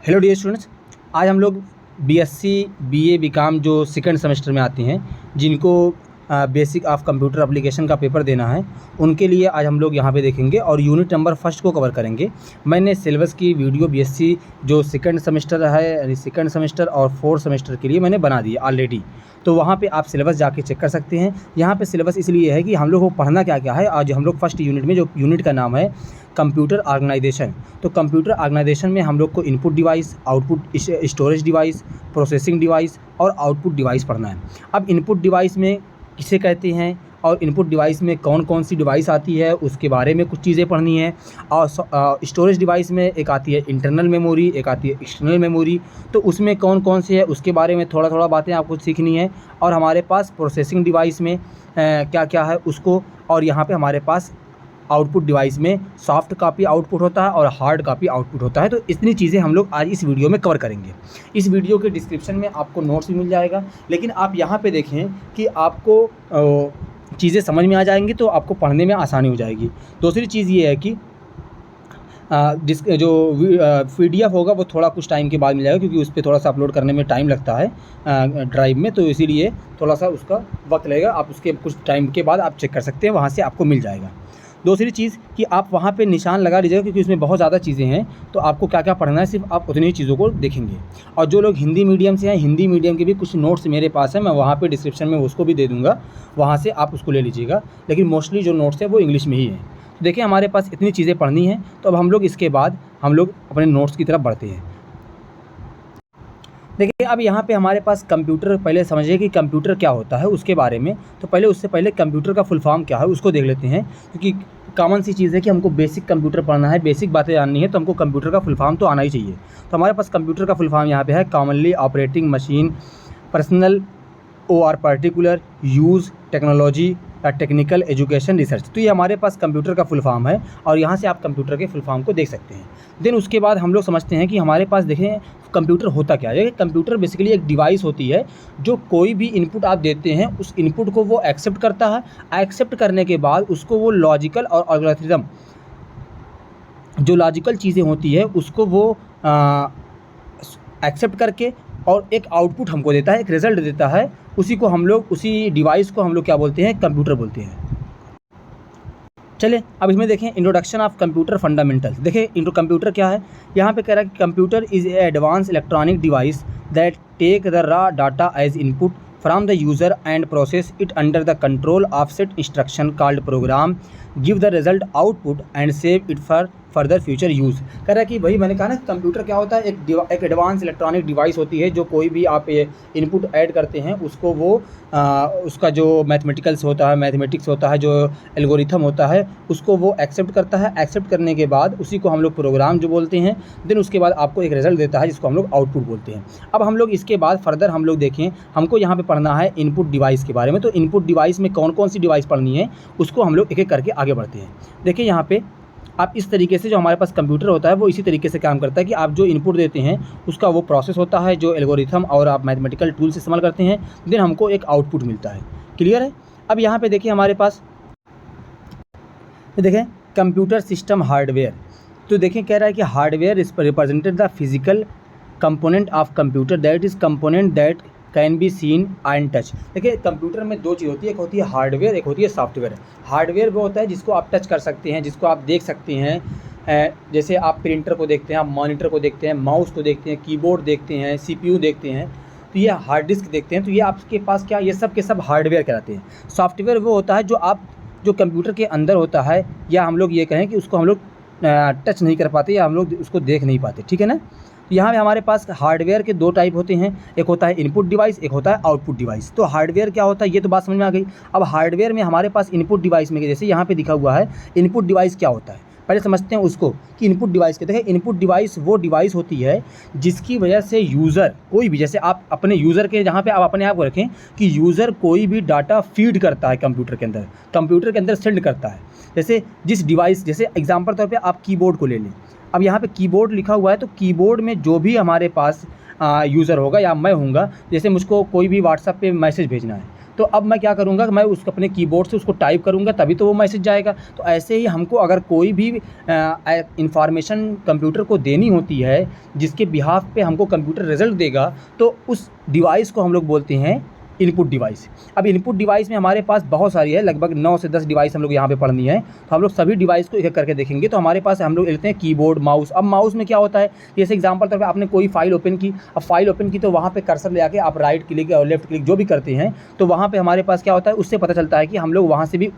Hello dear students, आज हम लोग बीएससी बीए बीकॉम जो सेकंड सेमेस्टर में आते हैं, जिनको बेसिक ऑफ कंप्यूटर एप्लीकेशन का पेपर देना है, उनके लिए आज हम लोग यहाँ पे देखेंगे और यूनिट नंबर फर्स्ट को कवर करेंगे। मैंने सिलेबस की वीडियो बीएससी जो सेकंड सेमेस्टर है, यानी सेकंड सेमेस्टर और फोर्थ सेमेस्टर के लिए मैंने बना दी ऑलरेडी, तो वहाँ पे आप सिलेबस जाके चेक कर सकते हैं। यहाँ पे सिलेबस इसलिए है कि हम लोग को पढ़ना क्या क्या है। आज हम लोग फर्स्ट यूनिट में, जो यूनिट का नाम है कंप्यूटर ऑर्गेनाइजेशन, तो कंप्यूटर ऑर्गेनाइजेशन में हम लोग को input device, output storage device, processing device और आउटपुट डिवाइस पढ़ना है। अब इनपुट डिवाइस में किसे कहते हैं और इनपुट डिवाइस में कौन कौन सी डिवाइस आती है, उसके बारे में कुछ चीज़ें पढ़नी है। और स्टोरेज डिवाइस में एक आती है इंटरनल मेमोरी, एक आती है एक्सटर्नल मेमोरी, तो उसमें कौन कौन सी है उसके बारे में थोड़ा थोड़ा बातें आपको सीखनी है। और हमारे पास प्रोसेसिंग डिवाइस में क्या क्या है उसको, और यहाँ पे हमारे पास आउटपुट डिवाइस में सॉफ्ट कॉपी आउटपुट होता है और हार्ड कॉपी आउटपुट होता है। तो इतनी चीज़ें हम लोग आज इस वीडियो में कवर करेंगे। इस वीडियो के डिस्क्रिप्शन में आपको नोट्स भी मिल जाएगा, लेकिन आप यहाँ पे देखें कि आपको चीज़ें समझ में आ जाएंगी तो आपको पढ़ने में आसानी हो जाएगी। दूसरी चीज़ ये है कि जो PDF होगा वो थोड़ा कुछ टाइम के बाद मिल जाएगा, क्योंकि उस पर थोड़ा सा अपलोड करने में टाइम लगता है ड्राइव में, तो इसीलिए थोड़ा सा उसका वक्त लगेगा। आप उसके कुछ टाइम के बाद आप चेक कर सकते हैं, वहाँ से आपको मिल जाएगा। दूसरी चीज़ कि आप वहाँ पे निशान लगा लीजिएगा, क्योंकि उसमें बहुत ज़्यादा चीज़ें हैं, तो आपको क्या क्या पढ़ना है सिर्फ आप उतनी ही चीज़ों को देखेंगे। और जो लोग हिंदी मीडियम से हैं, हिंदी मीडियम के भी कुछ नोट्स मेरे पास हैं, मैं वहाँ पे डिस्क्रिप्शन में उसको भी दे दूँगा, वहाँ से आप उसको ले लीजिएगा। लेकिन मोस्टली जो नोट्स है वो इंग्लिश में ही है। तो देखिए, हमारे पास इतनी चीज़ें पढ़नी हैं, तो अब हम लोग इसके बाद हम लोग अपने नोट्स की तरफ बढ़ते हैं। देखिए, अब यहाँ पे हमारे पास कंप्यूटर, पहले समझिए कि कंप्यूटर क्या होता है उसके बारे में। तो पहले उससे पहले कंप्यूटर का फुल फॉर्म क्या है उसको देख लेते हैं, क्योंकि कॉमन सी चीज़ है कि हमको बेसिक कंप्यूटर पढ़ना है, बेसिक बातें जाननी है, तो हमको कंप्यूटर का फुल फॉर्म तो आना ही चाहिए। तो हमारे पास कंप्यूटर का फुल फॉर्म यहाँ पे है कॉमनली ऑपरेटिंग मशीन, पर्सनल और पर्टिकुलर यूज़ टेक्नोलॉजी या टेक्निकल एजुकेशन रिसर्च। तो ये हमारे पास कंप्यूटर का फुल फॉर्म है, और यहाँ से आप कंप्यूटर के फुल फॉर्म को देख सकते हैं। देन उसके बाद हम लोग समझते हैं कि हमारे पास देखें कंप्यूटर होता क्या है। कंप्यूटर बेसिकली एक डिवाइस होती है जो कोई भी इनपुट आप देते हैं, उस इनपुट को वो एक्सेप्ट करता है। एक्सेप्ट करने के बाद उसको वो लॉजिकल और एल्गोरिथम, जो लॉजिकल चीज़ें होती है उसको वो एक्सेप्ट करके और एक आउटपुट हमको देता है, एक रिज़ल्ट देता है। उसी को हम लोग, उसी डिवाइस को हम लोग क्या बोलते हैं, कंप्यूटर बोलते हैं। चलिए अब इसमें देखें इंट्रोडक्शन ऑफ कंप्यूटर फंडामेंटल्स। देखिए कंप्यूटर क्या है, यहाँ पे कह रहा है कि computer is a advance electronic device that take the raw data as input from the user and process it under the control of set instruction called program, give the result output and save it for further future use. कह रहा है कि वही मैंने कहा ना, computer क्या होता है, एक एडवांस इलेक्ट्रॉनिक डिवाइस होती है जो कोई भी आप इनपुट ऐड करते हैं उसको वो उसका जो मैथमेटिक्स होता है, जो एल्गोरिथम होता है, उसको वो एक्सेप्ट करता है। एक्सेप्ट करने के बाद उसी को हम लोग प्रोग्राम जो बोलते हैं। देन उसके बाद आपको एक रिजल्ट देता है जिसको हम लोग आउटपुट बोलते हैं। अब हम लोग इसके बाद फर्दर हम लोग देखें, हमको यहाँ पे पढ़ना है इनपुट डिवाइस के बारे में। तो इनपुट डिवाइस में कौन कौन सी डिवाइस पढ़नी है उसको हम लोग एक एक करके आगे बढ़ते हैं। देखिए यहाँ पे आप इस तरीके से, जो हमारे पास कंप्यूटर होता है वो इसी तरीके से काम करता है कि आप जो इनपुट देते हैं उसका वो प्रोसेस होता है, जो एल्गोरिथम और आप मैथमेटिकल टूल्स इस्तेमाल करते हैं, देन हमको एक आउटपुट मिलता है। क्लियर है। अब यहाँ पे देखिए हमारे पास देखें कंप्यूटर सिस्टम हार्डवेयर। तो देखें कह रहा है कि hardware represented the physical component of computer that is component that can be seen and touch. देखिए कंप्यूटर में दो चीज़ होती है, एक होती है हार्डवेयर, एक होती है सॉफ्टवेयर। हार्डवेयर वो होता है जिसको आप टच कर सकते हैं, जिसको आप देख सकते हैं, जैसे आप प्रिंटर को देखते हैं, आप मॉनिटर को देखते हैं, माउस को देखते हैं, कीबोर्ड देखते हैं, CPU देखते हैं, तो ये हार्ड डिस्क देखते हैं। तो ये आपके पास क्या, ये सब के सब हार्डवेयर कहलाते हैं। सॉफ्टवेयर वो होता है जो कंप्यूटर के अंदर होता है, या हम लोग ये कहें कि उसको हम लोग टच नहीं कर पाते या हम लोग उसको देख नहीं पाते। ठीक है ना। तो यहाँ पे हमारे पास हार्डवेयर के दो टाइप होते हैं, एक होता है इनपुट डिवाइस, एक होता है आउटपुट डिवाइस। तो हार्डवेयर क्या होता है ये तो बात समझ में आ गई। अब हार्डवेयर में हमारे पास इनपुट डिवाइस में, जैसे यहाँ पे दिखा हुआ है इनपुट डिवाइस क्या होता है, पहले समझते हैं उसको कि इनपुट डिवाइस क्या। देखिए इनपुट डिवाइस वो डिवाइस होती है जिसकी वजह से यूज़र, कोई भी, जैसे आप अपने यूज़र के, जहाँ पे आप अपने आप को रखें कि यूज़र कोई भी डाटा फीड करता है कंप्यूटर के अंदर सेंड करता है। जैसे जिस डिवाइस, जैसे एग्जांपल तौर पे आप कीबोर्ड को ले लें। अब यहाँ पे कीबोर्ड लिखा हुआ है, तो कीबोर्ड में जो भी हमारे पास यूज़र होगा या मैं हूँगा, जैसे मुझको कोई भी व्हाट्सएप पे मैसेज भेजना है, तो अब मैं क्या करूँगा कि मैं उसको अपने कीबोर्ड से उसको टाइप करूँगा, तभी तो वो मैसेज जाएगा। तो ऐसे ही हमको अगर कोई भी इंफॉर्मेशन कंप्यूटर को देनी होती है जिसके बिहाफ पे हमको कंप्यूटर रिज़ल्ट देगा, तो उस डिवाइस को हम लोग बोलते हैं इनपुट डिवाइस। अब इनपुट डिवाइस में हमारे पास बहुत सारी है, लगभग 9 से 10 डिवाइस हम लोग यहाँ पे पढ़नी है। तो हम लोग सभी डिवाइस को एक एक करके देखेंगे। तो हमारे पास हम लोग लेते हैं कीबोर्ड, माउस। अब माउस में क्या होता है, जैसे एग्जांपल तौर पे आपने कोई फाइल ओपन की, अब फाइल ओपन की तो वहाँ पे कर्सर ले आके आप राइट क्लिक और लेफ्ट क्लिक जो भी करते हैं, तो वहाँ पे हमारे पास क्या होता है, उससे पता चलता है कि हम लोग वहाँ से भी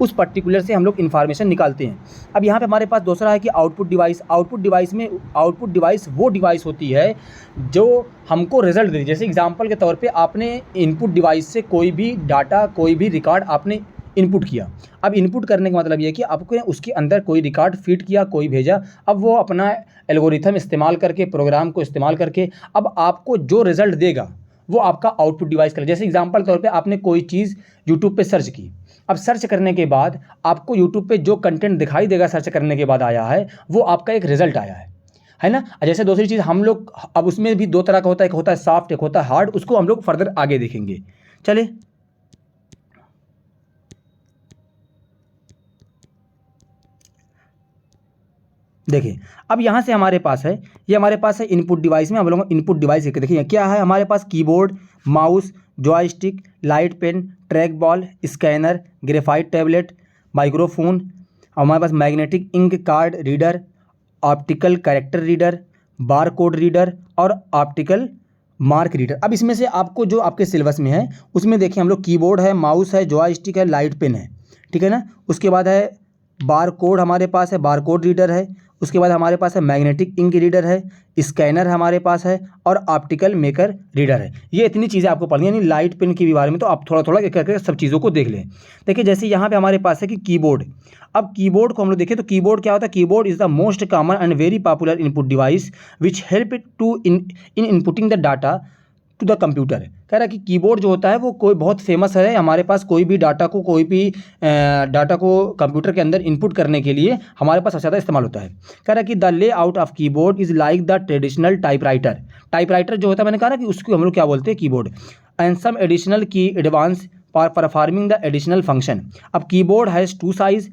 उस पर्टिकुलर से हम लोग इन्फॉर्मेशन निकालते हैं। अब यहाँ पे हमारे पास दूसरा है कि आउटपुट डिवाइस। आउटपुट डिवाइस वो डिवाइस होती है जो हमको रिज़ल्ट दे। जैसे एग्जांपल के तौर पे आपने इनपुट डिवाइस से कोई भी डाटा, कोई भी रिकॉर्ड आपने इनपुट किया। अब इनपुट करने का मतलब ये है कि आपको उसके अंदर कोई रिकॉर्ड फीड किया, कोई भेजा। अब वो अपना एल्गोरिथम इस्तेमाल करके, प्रोग्राम को इस्तेमाल करके अब आपको जो रिज़ल्ट देगा वो आपका आउटपुट डिवाइस करेगा। जैसे एग्जांपल तौर पे आपने कोई चीज़ यूट्यूब पे सर्च की। अब सर्च करने के बाद आपको यूट्यूब पे जो कंटेंट दिखाई देगा सर्च करने के बाद आया है, वो आपका एक रिज़ल्ट आया है ना। जैसे दूसरी चीज़ हम लोग, अब उसमें भी दो तरह का होता है, एक होता है सॉफ्ट, एक होता है हार्ड। उसको हम लोग फर्दर आगे देखेंगे। चलिए देखिए, अब यहाँ से हमारे पास है, ये हमारे पास है इनपुट डिवाइस में। हम लोग इनपुट डिवाइस देखिए क्या है हमारे पास, keyboard, mouse, joystick, light pen, track ball, scanner, graphite tablet, microphone, हमारे पास magnetic ink card reader, optical character reader, bar code reader और ऑप्टिकल मार्क रीडर। अब इसमें से आपको जो आपके सिलेबस में है उसमें देखिए हम लोग कीबोर्ड है, माउस है, जॉयस्टिक है, लाइट पेन है, ठीक है ना। उसके बाद है बार कोड, हमारे पास है बार कोड रीडर है। उसके बाद हमारे पास है मैग्नेटिक इंक रीडर है, स्कैनर हमारे पास है और ऑप्टिकल मेकर रीडर है। ये इतनी चीज़ें आपको पढ़नी है, यानी लाइट पेन के भी बारे में तो आप थोड़ा थोड़ा एक करके सब चीज़ों को देख लें। देखिए जैसे यहाँ पे हमारे पास है कि कीबोर्ड। अब कीबोर्ड को हम लोग देखें तो कीबोर्ड क्या होता है, keyboard is the most common and very popular input device which help to in inputting the data to the computer. कह रहा है कि कीबोर्ड जो होता है वो कोई बहुत फेमस है हमारे पास, कोई भी डाटा को कंप्यूटर के अंदर इनपुट करने के लिए हमारे पास सबसे ज़्यादा इस्तेमाल होता है। कह रहा है कि the layout of keyboard is like the traditional typewriter जो होता है, मैंने कहा ना कि उसको हम लोग क्या बोलते हैं, keyboard, and some additional key advance for performing the additional function. अब कीबोर्ड हैज़ 2 साइज,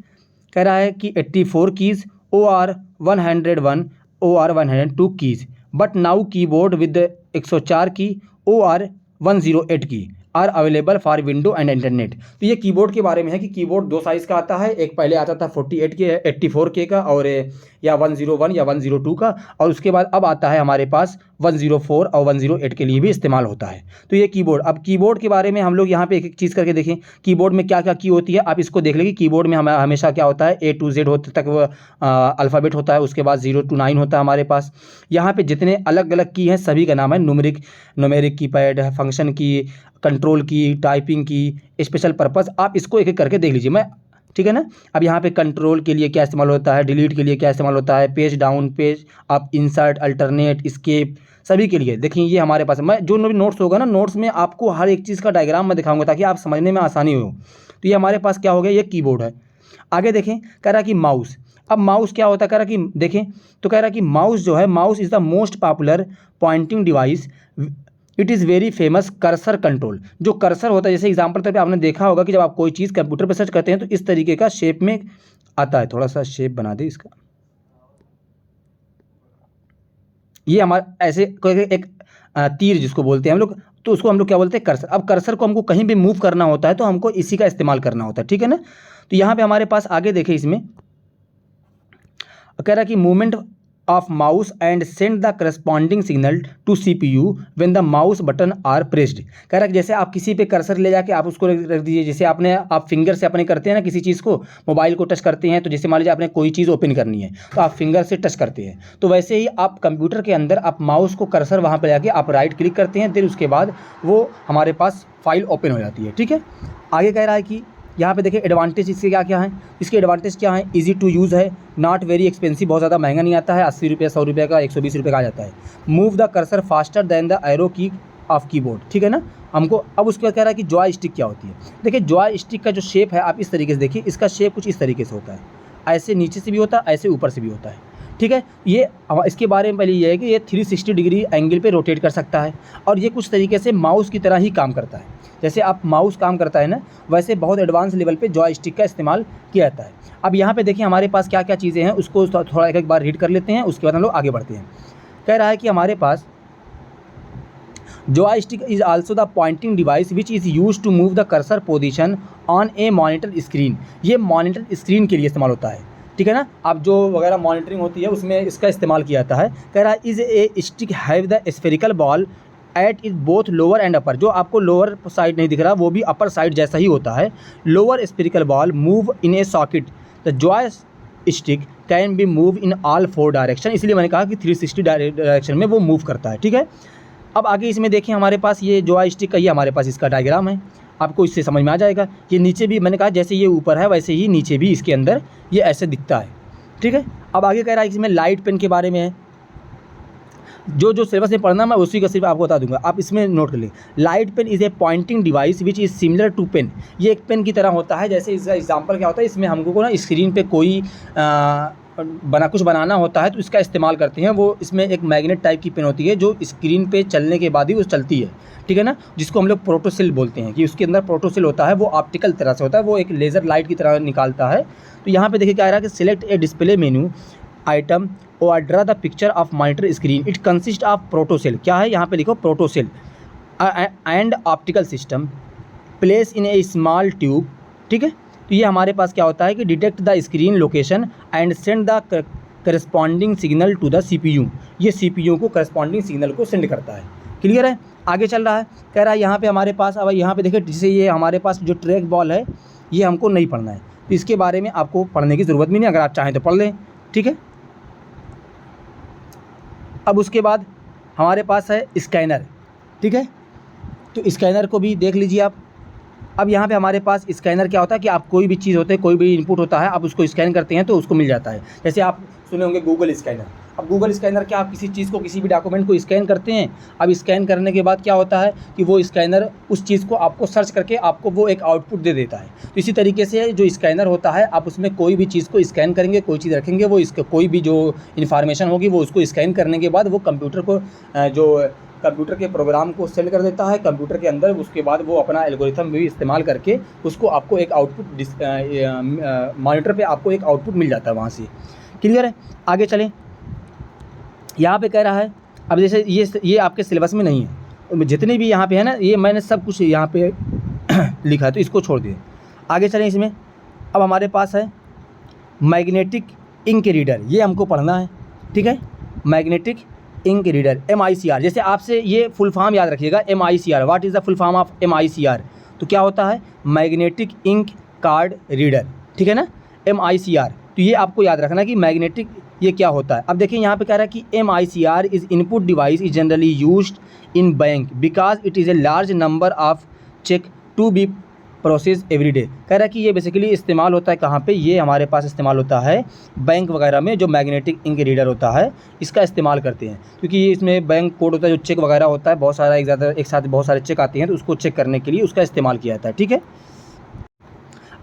कह रहा है कि 84 keys OR 101 OR 102 keys, but now keyboard with 104 key OR 108 key are available for window and internet. तो ये keyboard के बारे में है कि कीबोर्ड 2 साइज़ का आता है, एक पहले आता था 48 के 84K का और या 101 या 102 का, और उसके बाद अब आता है हमारे पास 104 और 108 के लिए भी इस्तेमाल होता है। तो ये कीबोर्ड, अब कीबोर्ड के बारे में हम लोग यहाँ पे एक एक चीज़ करके देखें, कीबोर्ड में क्या क्या की होती है आप इसको देख लेंगे। कीबोर्ड में हमेशा क्या होता है, A to Z होते तक वो अल्फ़ाबेट होता है, उसके बाद 0 to 9 होता है हमारे पास। यहाँ पे जितने अलग अलग की हैं सभी का नाम है न्यूमेरिक कीपैड, फंक्शन की, कंट्रोल की, टाइपिंग की, स्पेशल पर्पज़। आप इसको एक एक करके देख लीजिए, मैं ठीक है ना। अब यहाँ पे कंट्रोल के लिए क्या इस्तेमाल होता है, डिलीट के लिए क्या इस्तेमाल होता है, page down, page up, insert, alternate, escape, सभी के लिए देखिए ये हमारे पास। मैं जो भी नोट्स होगा ना, नोट्स में आपको हर एक चीज़ का डायग्राम मैं दिखाऊंगा ताकि आप समझने में आसानी हो। तो ये हमारे पास क्या हो गया, ये कीबोर्ड है। आगे देखें, कह रहा कि माउस। अब माउस क्या होता है, कह रहा कि देखें तो कह रहा कि माउस जो है, mouse is the most popular pointing device, it is very famous cursor control. जो कर्सर होता है, जैसे एग्जांपल तौर पे आपने देखा होगा कि जब आप कोई चीज़ कंप्यूटर पर सर्च करते हैं तो इस तरीके का शेप में आता है। थोड़ा सा शेप बना दे इसका, ये हमारा ऐसे एक तीर जिसको बोलते हैं हम लोग, तो उसको हम लोग क्या बोलते हैं, कर्सर। अब कर्सर को हमको कहीं भी मूव करना होता है तो हमको इसी का इस्तेमाल करना होता है, ठीक है ना। तो यहाँ पे हमारे पास आगे देखें, इसमें कह रहा कि movement of mouse and send the corresponding signal to CPU when the mouse button are pressed. कह रहा है जैसे आप किसी पे कर्सर ले जाके आप उसको रख दीजिए, जैसे आप फिंगर से अपने करते हैं ना किसी चीज़ को, मोबाइल को टच करते हैं, तो जैसे मान लीजिए आपने कोई चीज़ ओपन करनी है तो आप फिंगर से टच करते हैं, तो वैसे ही आप कंप्यूटर के अंदर आप माउस को कर्सर वहाँ पर जाके आप राइट क्लिक करते हैं, फिर उसके बाद वो हमारे पास फाइल ओपन हो जाती है, ठीक है। आगे कह रहा है कि यहाँ पे देखिए एडवांटेज इसके क्या क्या हैं, इसके एडवांटेज क्या हैं, इजी टू यूज़ है, नॉट वेरी एक्सपेंसिव, बहुत ज़्यादा महंगा नहीं आता है, 80 रुपये 100 रुपये का 120 रुपये का आ जाता है। Move the cursor faster than the arrow की ऑफ कीबोर्ड, ठीक है ना हमको। अब उसके बाद कह रहा है कि जॉय स्टिक क्या होती है। देखिए जॉय स्टिक का जो शेप है आप इस तरीके से देखिए, इसका शेप कुछ इस तरीके से होता है, ऐसे नीचे से भी होता है, ऐसे ऊपर से भी होता है, ठीक है। ये इसके बारे में पहले ये है कि ये 360 डिग्री एंगल पे रोटेट कर सकता है और ये कुछ तरीके से माउस की तरह ही काम करता है। जैसे आप माउस काम करता है ना, वैसे बहुत एडवांस लेवल पे जॉयस्टिक का इस्तेमाल किया जाता है। अब यहाँ पे देखिए हमारे पास क्या क्या चीज़ें हैं, उसको थोड़ा एक बार रीड कर लेते हैं, उसके बाद हम लोग आगे बढ़ते हैं। कह रहा है कि हमारे पास joystick is also the pointing device which is used to move the cursor position on a monitor screen। ये मॉनिटर स्क्रीन के लिए इस्तेमाल होता है, ठीक है ना। अब जो वगैरह मॉनिटरिंग होती है उसमें इसका इस्तेमाल किया जाता है। कह रहा है is a stick have the spherical ball at is both lower and upper. जो आपको लोअर साइड नहीं दिख रहा वो भी अपर साइड जैसा ही होता है। Lower spherical ball move in A socket, the Joy stick can be move in all 4 direction. इसलिए मैंने कहा कि 360 डायरेक्शन में वो मूव करता है, ठीक है। अब आगे इसमें देखें हमारे पास ये जॉयस्टिक का ये हमारे पास इसका डायग्राम है, आपको इससे समझ में आ जाएगा। ये नीचे भी मैंने कहा जैसे ये ऊपर है वैसे ही नीचे भी इसके अंदर ये ऐसे दिखता है, ठीक है। अब आगे कह रहा है इसमें लाइट पेन के बारे में है। जो सिलेबस में पढ़ना मैं उसी का सिर्फ आपको बता दूंगा, आप इसमें नोट कर लें। Light pen is a pointing device which is similar to pen. ये एक पेन की तरह होता है। जैसे इसका एग्जाम्पल क्या होता है, इसमें हमको को ना स्क्रीन पे कोई कुछ बनाना होता है तो इसका इस्तेमाल करते हैं। वो इसमें एक मैग्नेट टाइप की पेन होती है जो स्क्रीन पे चलने के बाद ही वो चलती है, ठीक है ना, जिसको हम लोग प्रोटोसेल बोलते हैं। कि उसके अंदर प्रोटोसेल होता है, वो ऑप्टिकल तरह से होता है, वो एक लेज़र लाइट की तरह निकालता है। तो यहाँ पे देखिए क्या आ रहा है कि select a display menu item और draw the picture of monitor screen, it consist of photocell. क्या है यहाँ पे लिखो, photocell and optical system place in a small tube, ठीक है। तो ये हमारे पास क्या होता है कि detect the screen location and send the corresponding signal to the CPU। ये CPU को करस्पॉन्डिंग सिग्नल को सेंड करता है। क्लियर है, आगे चल रहा है। कह रहा है यहाँ पे हमारे पास, अब यहाँ पे देखिए जैसे ये हमारे पास जो ट्रैक बॉल है ये हमको नहीं पढ़ना है, तो इसके बारे में आपको पढ़ने की ज़रूरत भी नहीं, अगर आप चाहें तो पढ़ लें, ठीक है। अब उसके बाद हमारे पास है स्कैनर, ठीक है। तो स्कैनर को भी देख लीजिए आप। अब यहाँ पे हमारे पास स्कैनर क्या होता है कि आप कोई भी चीज़ होते है, कोई भी इनपुट होता है, आप उसको स्कैन करते हैं तो उसको मिल जाता है। जैसे आप सुने होंगे गूगल स्कैनर। अब गूगल स्कैनर क्या, आप किसी चीज़ को, किसी भी डॉक्यूमेंट को स्कैन करते हैं। अब स्कैन करने के बाद क्या होता है कि वो स्कैनर उस चीज़ को आपको सर्च करके आपको वो एक आउटपुट दे देता है। तो इसी तरीके से जो स्कैनर होता है, आप उसमें कोई भी चीज़ को स्कैन करेंगे, कोई चीज़ रखेंगे, वो इसका कोई भी जो इन्फॉर्मेशन होगी वो उसको स्कैन करने के बाद वो कंप्यूटर को जो कंप्यूटर के प्रोग्राम को सेंड कर देता है कंप्यूटर के अंदर। उसके बाद वो अपना एल्गोरिथम भी इस्तेमाल करके उसको आपको एक आउटपुट मॉनिटर पे आपको एक आउटपुट मिल जाता है वहाँ से। क्लियर है, आगे चलें। यहाँ पे कह रहा है, अब जैसे ये आपके सिलेबस में नहीं है, जितने भी यहाँ पे है ना, ये मैंने सब कुछ यहाँ पे लिखा है, तो इसको छोड़ दिए, आगे चलें इसमें। अब हमारे पास है मैग्नेटिक इंक रीडर, ये हमको पढ़ना है, ठीक है। Magnetic ink reader, MICR। जैसे आपसे ये फुल फॉर्म याद रखिएगा, MICR, what is the full form of MICR। तो क्या होता है, मैग्नेटिक इंक कार्ड रीडर, ठीक है ना, MICR। तो ये आपको याद रखना कि मैग्नेटिक ये क्या होता है। अब देखिए यहाँ पे कह रहा है कि MICR is input device is generally used in bank because it is a large number of check to be process every day. कह रहा है कि ये बेसिकली इस्तेमाल होता है कहाँ पे, ये हमारे पास इस्तेमाल होता है बैंक वगैरह में। जो मैग्नेटिक इंक रीडर होता है इसका इस्तेमाल करते हैं, क्योंकि ये इसमें बैंक कोड होता है, जो चेक वगैरह होता है, बहुत सारा एक साथ बहुत सारे चेक आते हैं, तो उसको चेक करने के लिए उसका इस्तेमाल किया जाता है, ठीक है।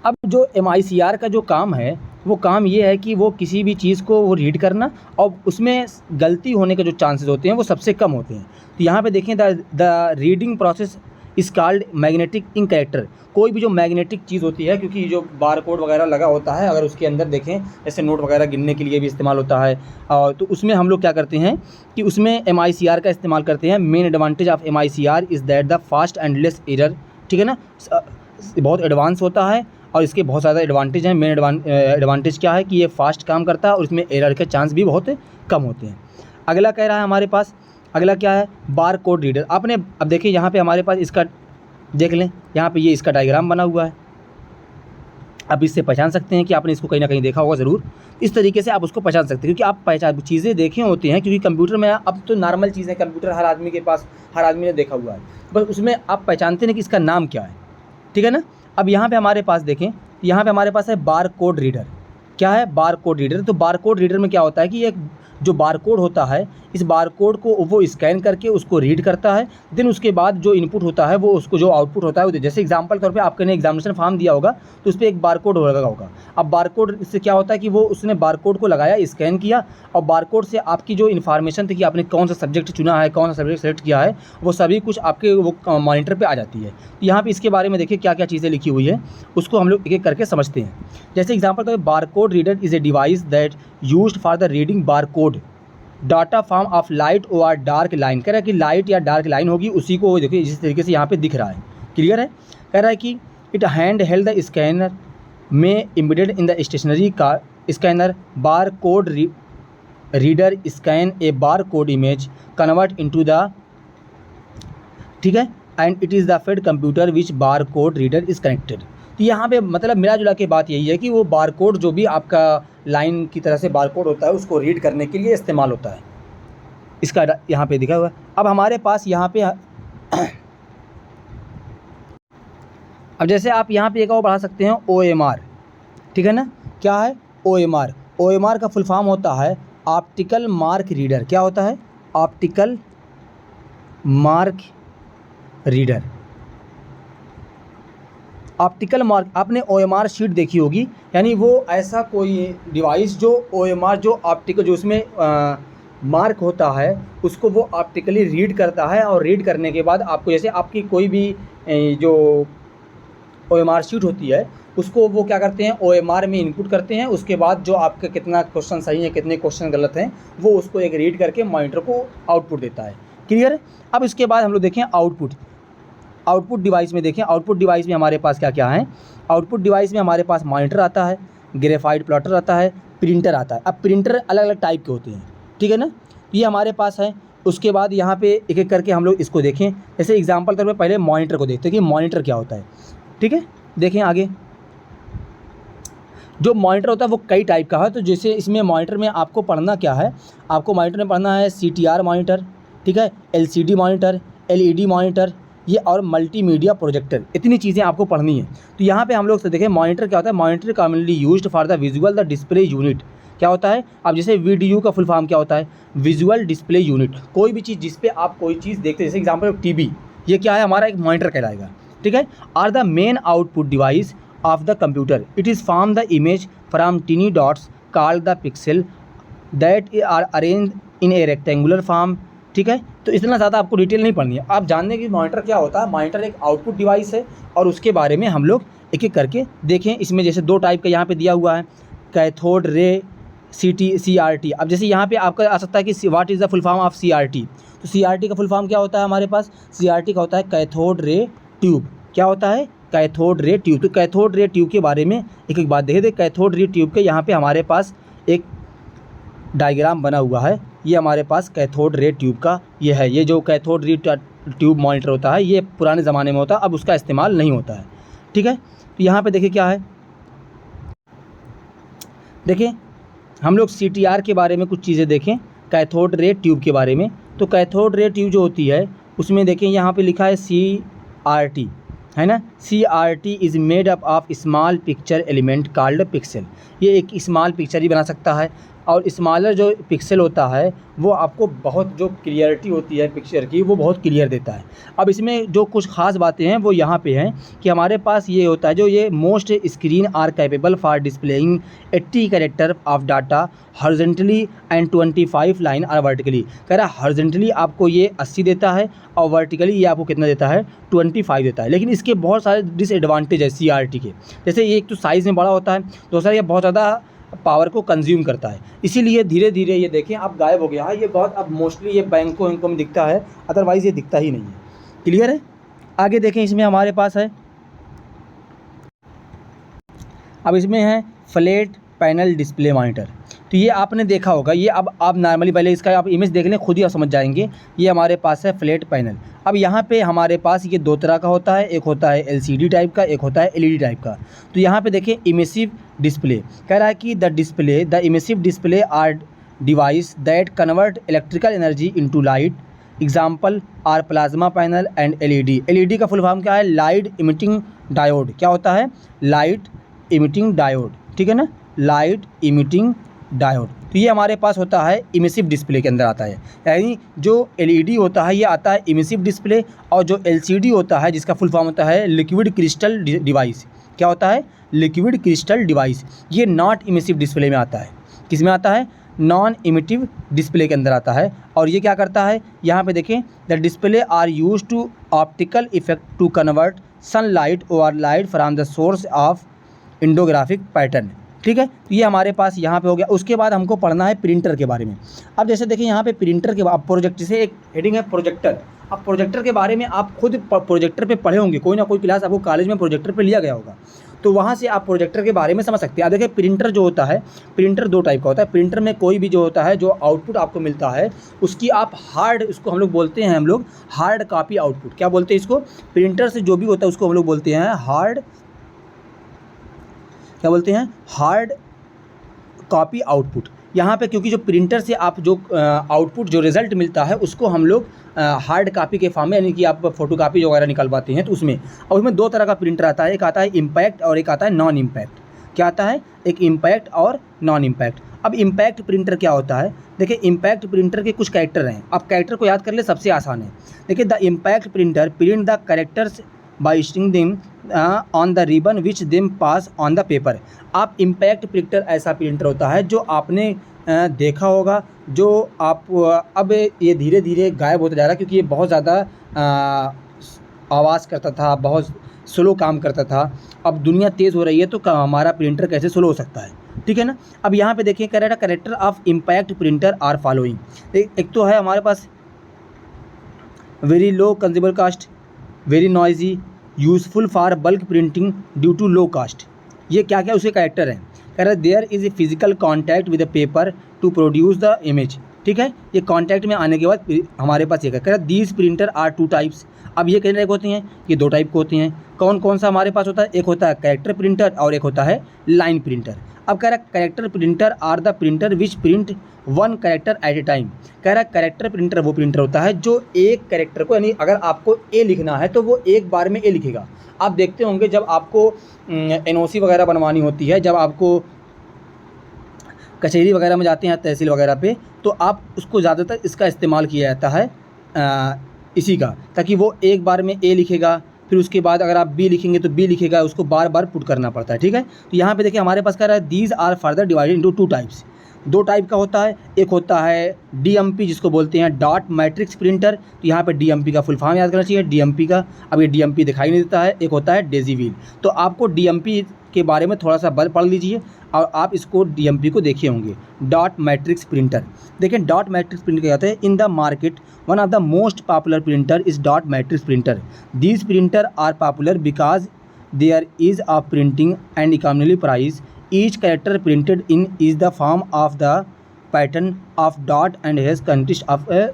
अब जो MICR का जो काम है, वो काम ये है कि वो किसी भी चीज़ को वो रीड करना और उसमें गलती होने के जो चांसेस होते हैं वो सबसे कम होते हैं। तो यहाँ पे देखें the reading process is called magnetic ink character. कोई भी जो मैग्नेटिक चीज़ होती है, क्योंकि जो बार कोड वगैरह लगा होता है, अगर उसके अंदर देखें जैसे नोट वगैरह गिनने के लिए भी इस्तेमाल होता है, तो उसमें हम लोग क्या करते हैं कि उसमें MICR का इस्तेमाल करते हैं। Main advantage of MICR is that the fast and less error, ठीक है ना, बहुत एडवांस होता है और इसके बहुत ज़्यादा एडवांटेज हैं। मेन एडवांटेज क्या है कि ये फास्ट काम करता है और इसमें एरर के चांस भी बहुत कम होते हैं। अगला कह रहा है हमारे पास, अगला क्या है, बार कोड रीडर। आपने अब देखिए यहाँ पे हमारे पास इसका देख लें, यहाँ पे ये इसका डायग्राम बना हुआ है। आप इससे पहचान सकते हैं कि आपने इसको कहीं ना कहीं देखा होगा ज़रूर। इस तरीके से आप उसको पहचान सकते हैं, क्योंकि आप पहचान चीज़ें देखे होती हैं, क्योंकि कंप्यूटर में अब तो नॉर्मल चीज़ें, कंप्यूटर हर आदमी के पास, हर आदमी ने देखा हुआ है, बस उसमें आप पहचानते हैं कि इसका नाम क्या है, ठीक है ना। अब यहाँ पे हमारे पास देखें, यहाँ पे हमारे पास है बार कोड रीडर। क्या है, बार कोड रीडर। तो बार कोड रीडर में क्या होता है कि एक जो बारकोड होता है, इस बारकोड को वो स्कैन करके उसको रीड करता है। देन उसके बाद जो इनपुट होता है वो उसको जो आउटपुट होता है वो, जैसे एग्जांपल तौर पे आपने एग्जामिनेशन फॉर्म दिया होगा तो उस पर एक बारकोड लगा होगा। अब बारकोड से क्या होता है कि वो उसने बारकोड को लगाया, स्कैन किया, और बारकोड से आपकी जो इन्फॉर्मेशन थी कि आपने कौन सा सब्जेक्ट चुना है, कौन सा सब्जेक्ट सेलेक्ट किया है, वो सभी कुछ आपके वो मॉनिटर पे आ जाती है। तो यहाँ पे इसके बारे में देखिए क्या क्या चीज़ें लिखी हुई है, उसको हम लोग एक एक करके समझते हैं। जैसे एग्जांपल तौर पे barcode reader is a device that used for the reading barcode data form of light और डार्क लाइन। कह रहा है कि लाइट या डार्क लाइन होगी, उसी को देखिए इस तरीके से यहाँ पे दिख रहा है, क्लियर है। कह रहा है कि it hand held the scanner में एम्बेडेड इन द स्टेशनरी का scanner bar code reader scan a bar code image convert into the, ठीक है, and it is the fed computer which bar code reader is connected. तो यहाँ पे मतलब मिला जुला के बात यही है कि वो बारकोड जो भी आपका लाइन की तरह से बारकोड होता है उसको रीड करने के लिए इस्तेमाल होता है, इसका यहाँ पे दिखा हुआ है। अब हमारे पास यहाँ पे अब जैसे आप यहाँ पे एक और बढ़ा सकते हैं OMR, ठीक है ना। क्या है OMR? OMR का फुल फॉर्म होता है ऑप्टिकल मार्क रीडर। क्या होता है? Optical mark reader. Optical mark, आपने OMR शीट देखी होगी, यानी वो ऐसा कोई डिवाइस जो OMR जो ऑप्टिकल जो उसमें मार्क होता है उसको वो ऑप्टिकली रीड करता है, और रीड करने के बाद आपको जैसे आपकी कोई भी जो OMR शीट होती है उसको वो क्या करते हैं OMR में इनपुट करते हैं। उसके बाद जो आपका कितना क्वेश्चन सही है कितने क्वेश्चन गलत हैं वो उसको एक रीड करके मॉनिटर को आउटपुट देता है, क्लियर है। अब इसके बाद हम लोग देखें आउटपुट डिवाइस में देखें। आउटपुट डिवाइस में हमारे पास क्या क्या है? आउटपुट डिवाइस में हमारे पास मॉनिटर आता है, ग्रेफाइट प्लॉटर आता है, प्रिंटर आता है। अब प्रिंटर अलग अलग टाइप के होते हैं, ठीक है ना, ये हमारे पास है। उसके बाद यहाँ पे एक एक करके हम लोग इसको देखें। जैसे एग्जांपल तौर पे पहले मॉनिटर को देखते हैं कि मॉनिटर क्या होता है, ठीक है। देखें आगे, जो मॉनिटर होता है वो कई टाइप का है। तो जैसे इसमें मॉनिटर में आपको पढ़ना क्या है, आपको मॉनिटर में पढ़ना है CTR मॉनिटर, ठीक है, LCD मॉनिटर, LED मॉनिटर, ये और मल्टीमीडिया प्रोजेक्टर, इतनी चीज़ें आपको पढ़नी है। तो यहाँ पे हम लोग से देखें मॉनिटर क्या होता है। Monitor commonly used for the visual the display unit. क्या होता है? अब जैसे VDU का फुल फॉर्म क्या होता है? Visual display unit. कोई भी चीज़ जिस पे आप कोई चीज़ देखते हैं, जैसे एग्जाम्पल TV, ये क्या है? हमारा एक मॉनिटर कहलाएगा, ठीक है। Are the main output device of the computer. It is form the image from tiny dots called the pixel that are arrange in a rectangular form, ठीक है। तो इतना ज़्यादा आपको डिटेल नहीं पढ़नी है, आप जानने की मॉनिटर क्या होता है। मॉनिटर एक आउटपुट डिवाइस है और उसके बारे में हम लोग एक एक करके देखें। इसमें जैसे दो टाइप का यहाँ पे दिया हुआ है, कैथोड रे CRT। अब जैसे यहाँ पे आपका आ सकता है कि what is the full form of CRT। तो CRT का फुल फॉर्म क्या होता है हमारे पास? CRT का होता है कैथोड रे ट्यूब। क्या होता है? Cathode ray tube. तो कैथोड रे ट्यूब के बारे में एक एक बात देखें। कैथोड रे ट्यूब के यहाँ पे हमारे पास एक डायग्राम बना हुआ है, ये हमारे पास कैथोड रे ट्यूब का ये है। ये जो कैथोड रे ट्यूब मॉनिटर होता है ये पुराने ज़माने में होता है, अब उसका इस्तेमाल नहीं होता है, ठीक है। तो यहाँ पे देखिए क्या है, देखिए हम लोग CTR के बारे में कुछ चीज़ें देखें, कैथोड रे ट्यूब के बारे में। तो कैथोड रे ट्यूब जो होती है उसमें देखें यहाँ पे लिखा है CRT, है ना। CRT is made up of small picture element called pixel. ये एक स्मॉल पिक्चर ही बना सकता है, और स्मॉलर जो पिक्सल होता है वो आपको बहुत जो क्लियरिटी होती है पिक्चर की वो बहुत क्लियर देता है। अब इसमें जो कुछ ख़ास बातें हैं वो यहाँ पे हैं कि हमारे पास ये होता है जो ये most screen are capable for displaying 80 character of data horizontally and 25 line are vertically. कह रहा है हॉरिजॉन्टली आपको ये 80 देता है और वर्टिकली ये आपको कितना देता है? 25 देता है। लेकिन इसके बहुत सारे डिसएडवांटेज है CRT के। जैसे ये एक तो साइज़ में बड़ा होता है, दूसरा ये बहुत ज़्यादा पावर को कंज्यूम करता है, इसीलिए धीरे धीरे ये देखें अब गायब हो गया है। ये बहुत अब मोस्टली ये बैंकों इनको में दिखता है, अदरवाइज़ ये दिखता ही नहीं है, क्लियर है। आगे देखें, इसमें हमारे पास है, अब इसमें है फ्लैट पैनल डिस्प्ले मॉनिटर। तो ये आपने देखा होगा, ये अब आप नॉर्मली पहले इसका आप इमेज देख लें, खुद ही आप समझ जाएंगे। ये हमारे पास है फ्लैट पैनल। अब यहाँ पे हमारे पास ये दो तरह का होता है, एक होता है LCD टाइप का, एक होता है LED टाइप का। तो यहाँ पे देखें इमेसिव डिस्प्ले, कह रहा है कि the emissive display are device that convert electrical energy into light. Example are plasma panel and LED। LED का फुल फॉर्म क्या है? Light emitting diode. क्या होता है? लाइट इमिटिंग डायोड, ठीक है ना, लाइट इमिटिंग डायोड। तो ये हमारे पास होता है इमिसिव डिस्प्ले के अंदर आता है, यानी जो एलईडी होता है ये आता है इमिसिव डिस्प्ले, और जो एलसीडी होता है जिसका फुल फॉर्म होता है लिक्विड क्रिस्टल डिवाइस। क्या होता है? Liquid crystal device. ये नॉट इमिसिव डिस्प्ले में आता है। किस में आता है? नॉन इमिटिव डिस्प्ले के अंदर आता है। और ये क्या करता है, यहाँ पे देखें, the display are use to optical effect to convert sunlight और light from the source of indographic pattern. ठीक है, तो ये हमारे पास यहाँ पे हो गया। उसके बाद हमको पढ़ना है प्रिंटर के बारे में। अब जैसे देखिए यहाँ पे प्रिंटर के बाद प्रोजेक्ट, जैसे एक हेडिंग है प्रोजेक्टर। अब प्रोजेक्टर के बारे में आप खुद प्रोजेक्टर पे पढ़े होंगे, कोई ना कोई क्लास आपको कॉलेज में प्रोजेक्टर पे लिया गया होगा, तो वहाँ से आप प्रोजेक्टर के बारे में समझ सकते हैं। अब देखिए प्रिंटर जो होता है, प्रिंटर दो टाइप का होता है। प्रिंटर में कोई भी जो होता है, जो आउटपुट आपको मिलता है उसकी आप हार्ड, उसको हम लोग बोलते हैं, हम लोग हार्ड कॉपी आउटपुट। क्या बोलते हैं इसको? प्रिंटर से जो भी होता है उसको हम लोग बोलते हैं हार्ड, क्या बोलते हैं? Hard copy output. यहाँ पे क्योंकि जो प्रिंटर से आप जो आउटपुट जो रिज़ल्ट मिलता है उसको हम लोग हार्ड कॉपी के फॉर्म में, यानी कि आप फोटो कापी वगैरह निकलवाते हैं तो उसमें, और उसमें दो तरह का प्रिंटर आता है, एक आता है इम्पैक्ट और एक आता है नॉन इम्पैक्ट। क्या आता है? एक इम्पैक्ट और नॉन इम्पैक्ट। अब इम्पैक्ट प्रिंटर क्या होता है? देखिए इम्पैक्ट प्रिंटर के कुछ कैरेक्टर हैं, आप कैरेक्टर को याद कर ले, सबसे आसान है। देखिए the impact printer print the characters by sting them on the ribbon which them pass on the paper. आप इम्पैक्ट प्रिंटर ऐसा प्रिंटर होता है जो आपने देखा होगा, जो आप अब ये धीरे धीरे गायब होता जा रहा है क्योंकि ये बहुत ज़्यादा आवाज़ करता था, बहुत स्लो काम करता था। अब दुनिया तेज़ हो रही है तो हमारा प्रिंटर कैसे स्लो हो सकता है? ठीक है ना। अब यहाँ पे देखिए character of impact printer are following. एक तो है हमारे पास very low consumer cost, very noisy, useful for bulk printing due to low cost. ये क्या क्या उसके कैरेक्टर हैं? कह रहे there is a physical contact with the paper to produce the image. ठीक है, ये कॉन्टैक्ट में आने के बाद हमारे पास ये कह रहा है these printer are two types. अब ये कितने टाइप होती हैं? ये दो टाइप के होती हैं। कौन कौन सा हमारे पास होता है? एक होता है कैरेक्टर प्रिंटर और एक होता है लाइन प्रिंटर। अब कह रहा है character printer are the printer which print one character at a time. कह रहा है कैरेक्टर प्रिंटर वो प्रिंटर होता है जो एक कैरेक्टर को, यानी अगर आपको ए लिखना है तो वो एक बार में ए लिखेगा। आप देखते होंगे जब आपको एनओसी वगैरह बनवानी होती है, जब आपको कचहरी वगैरह में जाते हैं, तहसील वगैरह पे, तो आप उसको ज़्यादातर इसका इस्तेमाल किया जाता है इसी का, ताकि वो एक बार में ए लिखेगा, फिर उसके बाद अगर आप बी लिखेंगे तो बी लिखेगा, उसको बार बार पुट करना पड़ता है। ठीक है, तो यहाँ पे देखिए हमारे पास कह रहा है these are further divided into two types. दो टाइप का होता है, एक होता है डीएमपी जिसको बोलते हैं डॉट मैट्रिक्स प्रिंटर। तो यहाँ पे डीएमपी का फुल फॉर्म याद करना चाहिए, डीएमपी का। अब ये डीएमपी दिखाई नहीं देता है। एक होता है डेजी व्हील। तो आपको डीएमपी के बारे में थोड़ा सा पढ़ लीजिए और आप इसको डीएमपी को देखे होंगे, डॉट मैट्रिक्स प्रिंटर। देखें डॉट मैट्रिक्स प्रिंटर क्या होता है? In the market one of the most popular printer is dot matrix printer. These printer are popular because there is of printing and economically price. Each character printed in is the form of the pattern of dot and has consist of a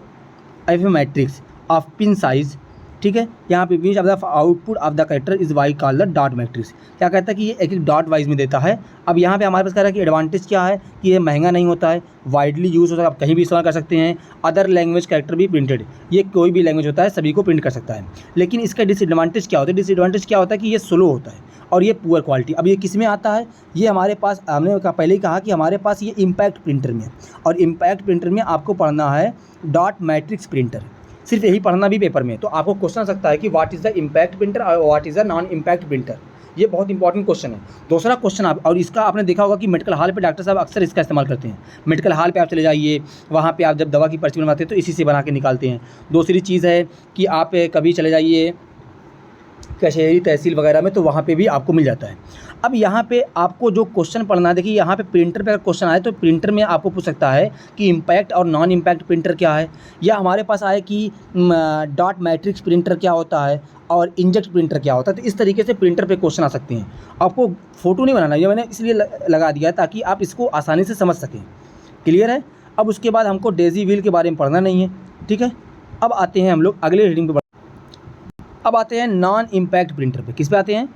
matrix of pin size। ठीक है, यहाँ पे बीच of the output of the character is why call the dot matrix. क्या कहता है कि ये एक एक डॉट वाइज में देता है। अब यहाँ पे हमारे पास कह रहा है कि एडवांटेज क्या है कि ये महंगा नहीं होता है, वाइडली यूज़ होता है, आप कहीं भी इस्तेमाल कर सकते हैं। अदर लैंग्वेज कैरेक्टर भी प्रिंटेड, ये कोई भी लैंग्वेज होता है सभी को प्रिंट कर सकता है। लेकिन इसका डिसएडवांटेज क्या होता है? डिसएडवांटेज क्या होता है कि ये स्लो होता है और ये पुअर क्वालिटी। अब ये किस में आता है? ये हमारे पास, हमने पहले ही कहा कि हमारे पास ये इम्पैक्ट प्रिंटर में, और इम्पैक्ट प्रिंटर में आपको पढ़ना है डॉट मैट्रिक्स प्रिंटर। सिर्फ यही पढ़ना भी पेपर में, तो आपको क्वेश्चन आ सकता है कि what is the impact printer और what is the non impact printer. ये बहुत इंपॉर्टेंट क्वेश्चन है। दूसरा क्वेश्चन आप, और इसका आपने देखा होगा कि मेडिकल हॉल पे डॉक्टर साहब अक्सर इसका इस्तेमाल करते हैं। मेडिकल हॉल पे आप चले जाइए, वहाँ पे आप जब दवा की पर्ची बनवाते हैं तो इसी से बना के निकालते हैं। दूसरी चीज़ है कि आप कभी चले जाइए कचहरी तहसील वगैरह में, तो वहाँ पे भी आपको मिल जाता है। अब यहाँ पे आपको जो क्वेश्चन पढ़ना है, देखिए यहाँ पे प्रिंटर पे अगर क्वेश्चन आए तो प्रिंटर में आपको पूछ सकता है कि इम्पैक्ट और नॉन इम्पैक्ट प्रिंटर क्या है, या हमारे पास आए कि डॉट मैट्रिक्स प्रिंटर क्या होता है और इंजेक्ट प्रिंटर क्या होता है। तो इस तरीके से प्रिंटर पे क्वेश्चन आ सकते हैं। आपको फ़ोटो नहीं बनाना, ये मैंने इसलिए लगा दिया है ताकि आप इसको आसानी से समझ सकें। क्लियर है। अब उसके बाद हमको डेजी व्हील के बारे में पढ़ना नहीं है। ठीक है, अब आते हैं हम लोग अगले रीडिंग पे। अब आते हैं नॉन इम्पैक्ट प्रिंटर पे। किस पे आते हैं?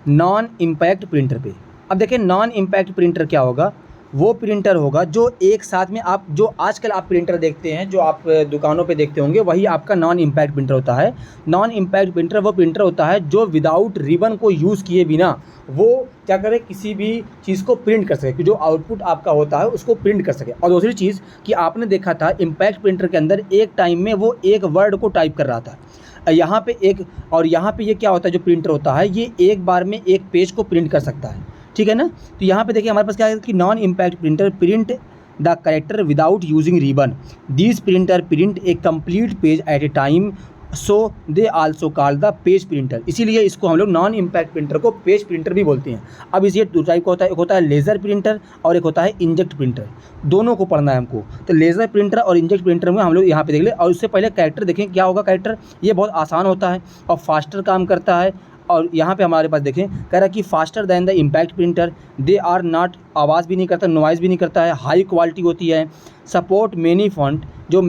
नॉन इम्पैक्ट प्रिंटर पे। अब देखिए नॉन इम्पैक्ट प्रिंटर क्या होगा? वो प्रिंटर होगा जो एक साथ में आप जो आजकल आप प्रिंटर देखते हैं, जो आप दुकानों पे देखते होंगे, वही आपका नॉन इम्पैक्ट प्रिंटर होता है। नॉन इम्पैक्ट प्रिंटर वो प्रिंटर होता है जो विदाउट रिबन को यूज़ किए बिना वो क्या करे, किसी भी चीज़ को प्रिंट कर सके, कि जो आउटपुट आपका होता है उसको प्रिंट कर सके। और दूसरी चीज़ कि आपने देखा था इम्पैक्ट प्रिंटर के अंदर एक टाइम में वो एक वर्ड को टाइप कर रहा था, यहाँ पे एक, और यहाँ पे ये क्या होता है, जो प्रिंटर होता है ये एक बार में एक पेज को प्रिंट कर सकता है, ठीक है ना। तो यहाँ पे देखिए हमारे पास क्या है कि non impact printer print the character without using ribbon, this printer print A complete page eight a time, so they also call the page printer, इसीलिए इसको हम लोग नॉन इम्पैक्ट प्रिंटर को पेज प्रिंटर भी बोलते हैं। अब इस ये दो टाइप का होता है, एक होता है लेज़र प्रिंटर और एक होता है इंजेक्ट प्रिंटर, दोनों को पढ़ना है हमको। तो लेज़र प्रिंटर और इंजेक्ट प्रिंटर में हम लोग यहाँ पे देख ले, और उससे पहले कैरेक्टर देखें क्या होगा। कैरेक्टर ये बहुत आसान होता है और फास्टर काम करता है। और यहाँ पे हमारे पास देखें कह रहा है कि faster than the impact printer, they are not, आवाज़ भी नहीं करता, नॉइज़ भी नहीं करता है, हाई क्वालिटी होती है, सपोर्ट मेनी फॉन्ट, जो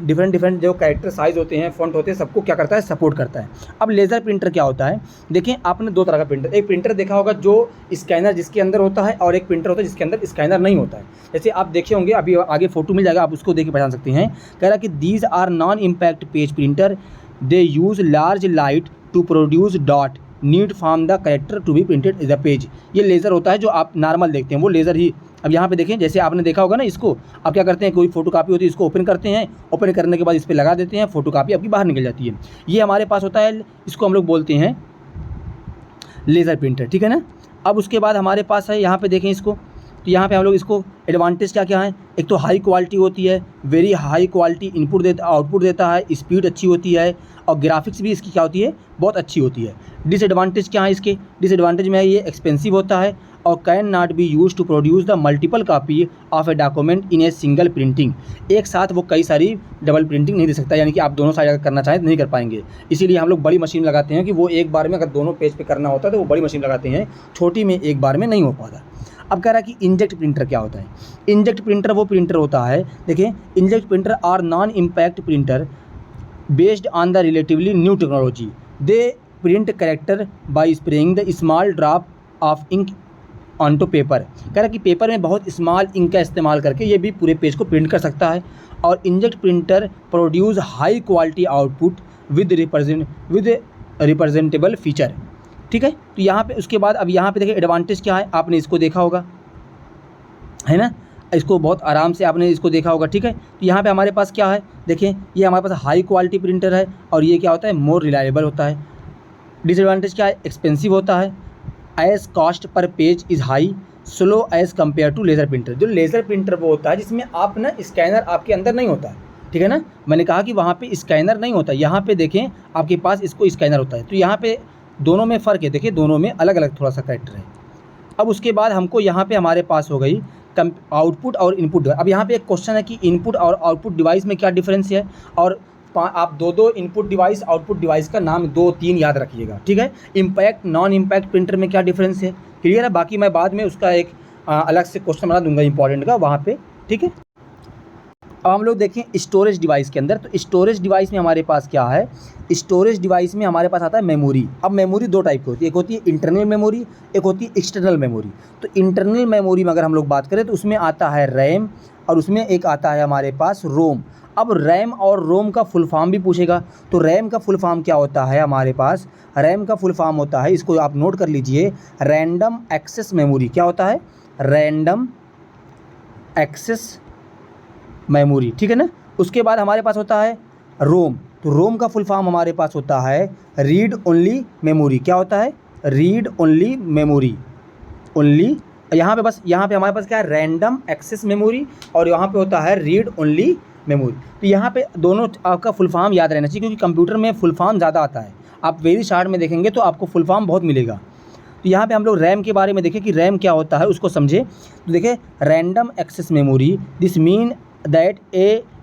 डिफरेंट जो कैरेक्टर साइज़ होते हैं, फॉन्ट होते हैं, सबको क्या करता है, सपोर्ट करता है। अब लेज़र प्रिंटर क्या होता है, देखें आपने दो तरह का प्रिंटर, एक प्रिंटर देखा होगा जो स्कैनर जिसके अंदर होता है, और एक प्रिंटर होता है जिसके अंदर स्कैनर नहीं होता है। जैसे आप देखे होंगे, अभी आगे फोटो मिल जाएगा, आप उसको देख के पहचान सकते हैं। कह रहा है कि these are non impact page printer, they use large light to produce dot need from the character to be printed the page. ये लेज़र होता है जो आप नॉर्मल देखते हैं, वो लेज़र ही। अब यहाँ पे देखें, जैसे आपने देखा होगा ना, इसको आप क्या करते हैं, कोई फोटो कापी होती है, इसको ओपन करते हैं, ओपन करने के बाद इस पर लगा देते हैं, फोटो कापी आपकी बाहर निकल जाती है। ये हमारे पास होता है, इसको हम लोग बोलते हैं लेज़र प्रिंटर, ठीक है ना। अब उसके बाद हमारे पास है, यहाँ पे देखें इसको, तो यहाँ पे हम लोग इसको एडवांटेज क्या क्या है, एक तो हाई क्वालिटी होती है, वेरी हाई क्वालिटी इनपुट देता, आउटपुट देता है, स्पीड अच्छी होती है, और ग्राफिक्स भी इसकी क्या होती है, बहुत अच्छी होती है। डिसएडवांटेज क्या है इसके, डिसएडवांटेज में है ये एक्सपेंसिव होता है, और can not be use to produce the multiple copy of a document in a single printing, एक साथ वो कई सारी डबल प्रिंटिंग नहीं दे सकता, यानी कि आप दोनों साइड अगर करना चाहें तो नहीं कर पाएंगे। इसीलिए हम लोग बड़ी मशीन लगाते हैं कि वो एक बार में अगर दोनों पेज पे करना होता है तो वो बड़ी मशीन लगाते हैं, छोटी में एक बार में नहीं हो पाता। अब कह रहा है कि इंजेक्ट प्रिंटर क्या होता है। इंजेक्ट प्रिंटर वो प्रिंटर होता है, देखिए inkjet printer are non impact printer based on the relatively new technology, they print character by spraying the small drop of ink onto paper. कह रहा है कि पेपर में बहुत स्मॉल इंक का इस्तेमाल करके ये भी पूरे पेज को प्रिंट कर सकता है। और inject printer produce high quality output with representable feature, ठीक है। तो यहाँ पे उसके बाद अब यहाँ पे देखिए एडवांटेज क्या है, आपने इसको देखा होगा, है ना, इसको बहुत आराम से आपने इसको देखा होगा, ठीक है। तो यहाँ पे हमारे पास क्या है, देखिए ये हमारे पास हाई क्वालिटी प्रिंटर है, और ये क्या होता है, मोर रिलायबल होता है। डिसएडवांटेज क्या है, एक्सपेंसिव होता है, as cost per page is high, slow as compare to laser printer. जो लेज़र प्रिंटर वो होता है जिसमें आप ना स्कैनर आपके अंदर नहीं होता है, ठीक है ना। मैंने कहा कि वहाँ पे स्कैनर नहीं होता, यहाँ पे देखें आपके पास इसको स्कैनर होता है। तो यहाँ पे दोनों में फ़र्क है, देखिए दोनों में अलग अलग थोड़ा सा कैरेक्टर है। अब उसके बाद हमको यहाँ पे हमारे पास हो गई आउटपुट और इनपुट। अब यहाँ पे एक क्वेश्चन है कि इनपुट और आउटपुट डिवाइस में क्या डिफरेंस है, और आप दो इनपुट डिवाइस आउटपुट डिवाइस का नाम 2-3 याद रखिएगा, ठीक है। इम्पैक्ट नॉन इम्पैक्ट प्रिंटर में क्या डिफरेंस है, क्लियर है। बाकी मैं बाद में उसका एक अलग से क्वेश्चन बना दूंगा इंपॉर्टेंट का वहाँ पे, ठीक है। अब हम लोग देखें स्टोरेज डिवाइस के अंदर, तो स्टोरेज डिवाइस में हमारे पास क्या है, स्टोरेज डिवाइस में हमारे पास आता है मेमोरी। अब मेमोरी दो टाइप की होती है, एक होती है इंटरनल मेमोरी, एक होती है एक्सटर्नल मेमोरी। तो इंटरनल मेमोरी में अगर हम लोग बात करें तो उसमें आता है रैम, और उसमें एक आता है हमारे पास रोम। अब रैम और रोम का फुल फॉर्म भी पूछेगा, तो रैम का फुल फॉर्म क्या होता है हमारे पास, रैम का फुल फॉर्म होता है, इसको आप नोट कर लीजिए, रैंडम एक्सेस मेमोरी। क्या होता है, रैंडम एक्सेस मेमोरी, ठीक है ना। उसके बाद हमारे पास होता है रोम, तो रोम का फुल फॉर्म हमारे पास होता है रीड ओनली मेमोरी। क्या होता है, रीड ओनली मेमोरी, ओनली। यहाँ पे बस यहाँ पे हमारे पास क्या है, रैंडम एक्सेस मेमोरी, और यहाँ पे होता है रीड ओनली मेमोरी। तो यहाँ पे दोनों आपका फुल फॉर्म याद रहना चाहिए, क्योंकि कंप्यूटर में फुल फॉर्म ज़्यादा आता है। आप वेरी शार्ट में देखेंगे तो आपको फुल फॉर्म बहुत मिलेगा। तो यहाँ पे हम लोग रैम के बारे में देखें कि रैम क्या होता है, उसको समझे। तो देखिए random access memory, this mean that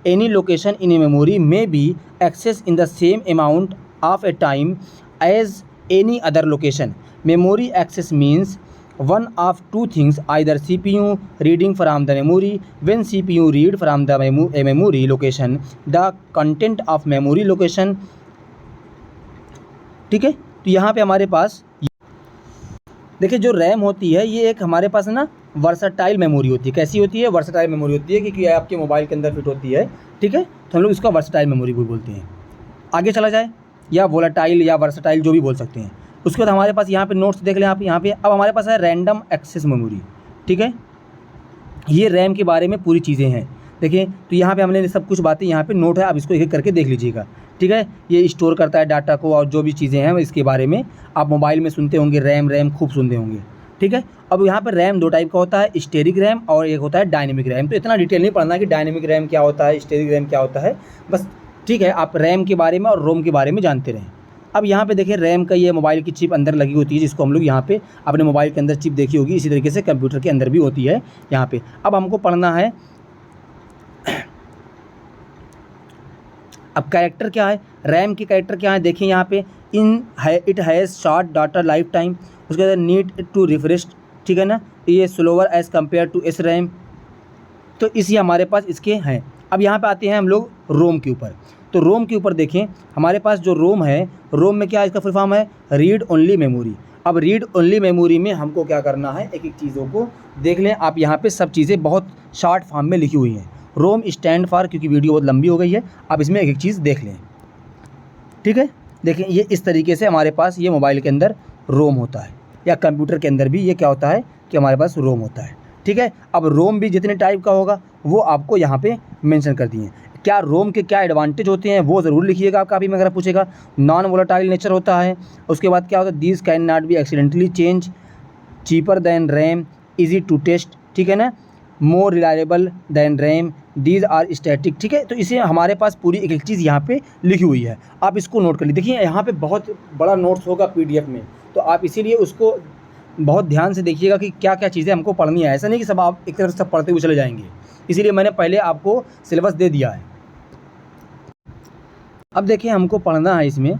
any location in a memory may be accessed in the same amount of a time as any other location. Memory access means one of two things, either CPU reading from the memory. When CPU read from the a memory location, the content of memory location, ठीक है। तो यहाँ पे हमारे पास देखिए जो RAM होती है ये एक हमारे पास ना वर्सटाइल मेमोरी होती है। कैसी होती है? वर्सटाइल मेमोरी होती है, क्योंकि आपके मोबाइल के अंदर फिट होती है, ठीक है। तो हम लोग इसका वर्सटाइल मेमोरी भी बोलते हैं। आगे चला जाए, या वोलेटाइल या वर्सटाइल जो भी बोल सकते हैं। उसके बाद हमारे पास यहाँ पे नोट्स देख लें आप यहाँ पे। अब हमारे पास है रैंडम एक्सेस मेमोरी, ठीक है। ये रैम के बारे में पूरी चीज़ें हैं। देखिए तो यहाँ पे हमने सब कुछ बातें यहाँ पे नोट है, आप इसको एक एक करके देख लीजिएगा, ठीक है। ये स्टोर करता है डाटा को, और जो भी चीज़ें हैं इसके बारे में आप मोबाइल में सुनते होंगे, रैम खूब सुनते होंगे, ठीक है। अब यहाँ पर रैम दो टाइप का होता है, स्टेरिक रैम और एक होता है डायनेमिक रैम। तो इतना डिटेल नहीं पढ़ना कि डायनेमिक रैम क्या होता है, स्टेरिक रैम क्या होता है, बस ठीक है आप रैम के बारे में और रोम के बारे में जानते रहें। अब यहाँ पे देखिए रैम का ये मोबाइल की चिप अंदर लगी होती है, जिसको हम लोग यहाँ पे अपने मोबाइल के अंदर चिप देखी होगी, इसी तरीके से कंप्यूटर के अंदर भी होती है यहाँ पे। अब हमको पढ़ना है, अब कैरेक्टर क्या है, रैम की कैरेक्टर क्या है, देखिए यहाँ पे it has short data life time, उसके बाद नीड टू रिफ्रेश, ठीक है ना, ये slower as compare to S RAM. तो इसी हमारे पास इसके हैं। अब यहाँ पे आते हैं हम लोग रोम के ऊपर। तो रोम के ऊपर देखें हमारे पास जो रोम है, रोम में क्या इसका फुल फॉर्म है, रीड ओनली मेमोरी। अब रीड ओनली मेमोरी में हमको क्या करना है, एक एक चीज़ों को देख लें आप। यहाँ पे सब चीज़ें बहुत शॉर्ट फॉर्म में लिखी हुई हैं। रोम स्टैंड फॉर, क्योंकि वीडियो बहुत लंबी हो गई है, आप इसमें एक एक चीज़ देख लें, ठीक है। देखें ये इस तरीके से हमारे पास ये मोबाइल के अंदर रोम होता है, या कंप्यूटर के अंदर भी ये क्या होता है कि हमारे पास रोम होता है, ठीक है। अब रोम भी जितने टाइप का होगा वो आपको यहाँ पे मेंशन कर दिए हैं। क्या रोम के क्या एडवांटेज होते हैं वो ज़रूर लिखिएगा, आप काफ़ी में अगर पूछेगा। नॉन वोलेटाइल नेचर होता है। उसके बाद क्या होता है, these can not be accidentally change, cheaper than RAM, easy to test, ठीक है ना, more reliable than RAM, these are static, ठीक है। तो इसे हमारे पास पूरी एक एक चीज़ यहाँ पे लिखी हुई है, आप इसको नोट कर लीजिए। देखिए यहाँ पे बहुत बड़ा नोट्स होगा PDF में, तो आप इसीलिए उसको बहुत ध्यान से देखिएगा कि क्या क्या चीज़ें हमको पढ़नी है। ऐसा नहीं कि सब आप एक तरफ सब पढ़ते हुए चले जाएंगे, इसीलिए मैंने पहले आपको सिलेबस दे दिया है। अब देखिए हमको पढ़ना है इसमें